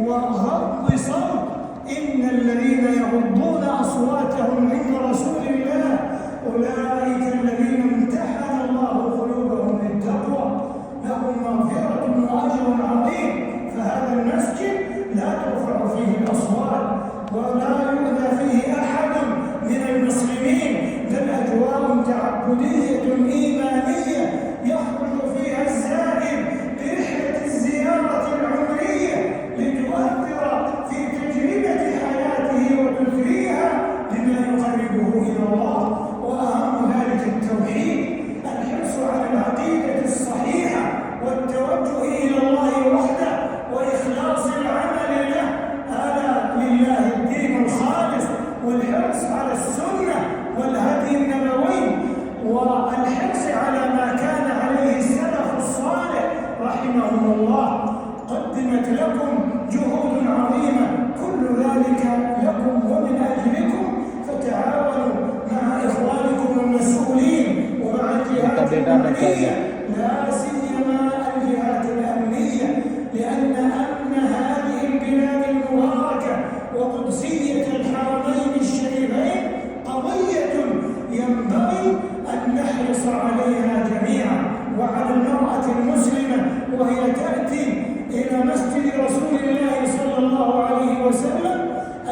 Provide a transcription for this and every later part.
وغض صوت. إن الذين يغضون أصواتهم عند رسول الله أولئك الذين امتحن الله قلوبهم للتقوى لهم مغفرة وأجر عظيم. فهذا المسجد لا ترفع فيه الأصوات ولا يؤذى فيه أحد من المسلمين، بل أجواء تعبدية إيمانية يخرج فيها الزائر برحلة الزيارة العمرية لتؤثر في تجربة حياته وتثريها بما يقربه إلى الله. وأهم ذلك التوحيد، الحرص على العقيدة الصحيحة والتوجه إلى الله وحده وإخلاص العمل له، ألا لله الدين الخالص، والحرص على السنة والهدي النبوي، والحرص على ما كان عليه السلف الصالح رحمهم الله. قدمت لكم جهود عظيمة، كل ذلك لكم ومن أجلكم، فتعاونوا مع إخوانكم المسؤولين ومع الجهات الأمنية، لا سيما الجهات الأمنية، لأن أمن هذه البلاد المباركة وقدسية الحرمين الشريفين قضية ينبغي أن نحرص عليها جميعا. وعلى المرأة المسلمة وهي تأتي إلى مسجد رسول الله صلى الله عليه وسلم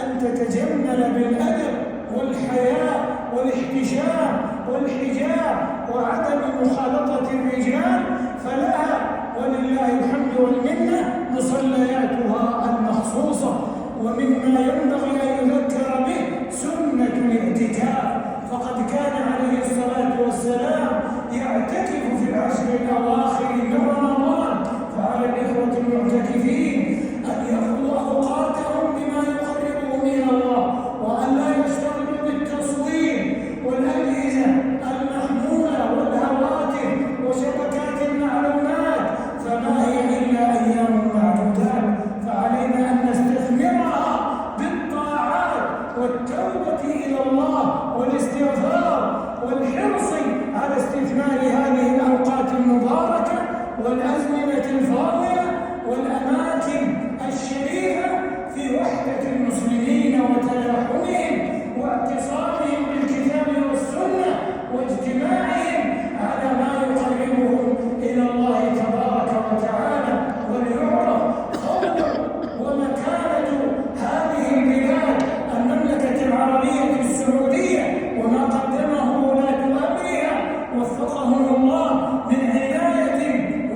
أن تتجمل بالأدب والحياء والاحتشام والحجاب وعدم مخالطة الرجال، فلها ولله الحمد والمنة مصلياتها المخصوصة. ومما ينبغي أن يذكر به سنة الاعتكاف، فقد كان عليه الصلاة والسلام يعتكف في العشر الأواخر من رمضان. فعلى الإخوة المعتكفين أن يقضوا أوقاتهم بما يقربهم إلى الله، وأن لا يشتغلوا بالتصوير والأجهزة المحمولة والهواتف وشبكات المعلومات، فما هي إلا أيام معدودات، فعلينا أن نستثمرها بالطاعات والتوبة إلى الله والاستغفار والحرص على استثمار هذه الأوقات المباركة والأزمنة الفاضلة والأماكن الشريفة في وحدة المسلمين وتلاحمهم واعتصامهم بالكتاب والسنة واجتماعهم على ما يقربهم إلى الله تبارك وتعالى. وليعرف قدر ومكانة هذه البلاد المملكة العربية السعودية وما قدمه ولاة أمرها وفقهم الله من عناية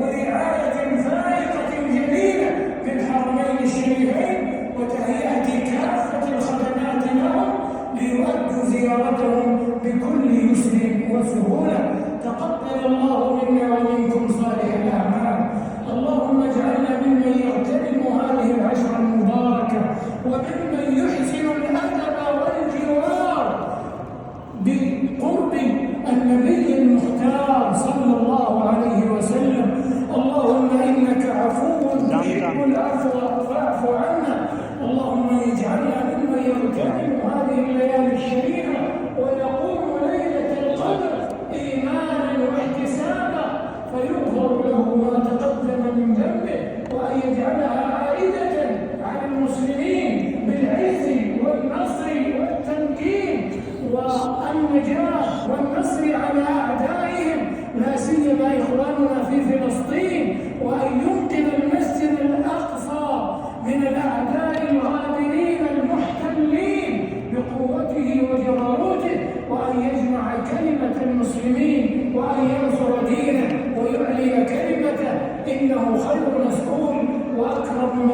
ورعاية فائقة جديدة بالحرمين الشريفين وتهيئة كافة الخدمات لهم ليؤدوا زيارتهم بكل يسر وسهولة. تقبل الله منا ومنكم صالح الأعمال. اللهم اجعلنا ممن يغتنم هذه العشر المباركة وممن يحسن الأدب والجوار بقرب النبي المختار صلى الله عليه وسلم. اللهم إنك عفو تحب العفو فاعف عنا. اللهم اجعلنا ممن يغتنم هذه الليالي الشريفة ويقوم ليلة القدر إيمانا واحتسابا فيغفر له ما تقدم من ذنبه، وأن يجعلها عائدة على المسلمين بالعز والنصر والتمكين والنجاة والنصر على أعدائهم، لا سيما إخواننا في فلسطين، وأن ينقذ المسجد الأقصى من الأعداء الغادرين المحتلين بقوته وجبروته، وأن يجمع كلمة المسلمين وأن ينصر دينه ويعلي كلمته، إنه خير مسؤول وأكرم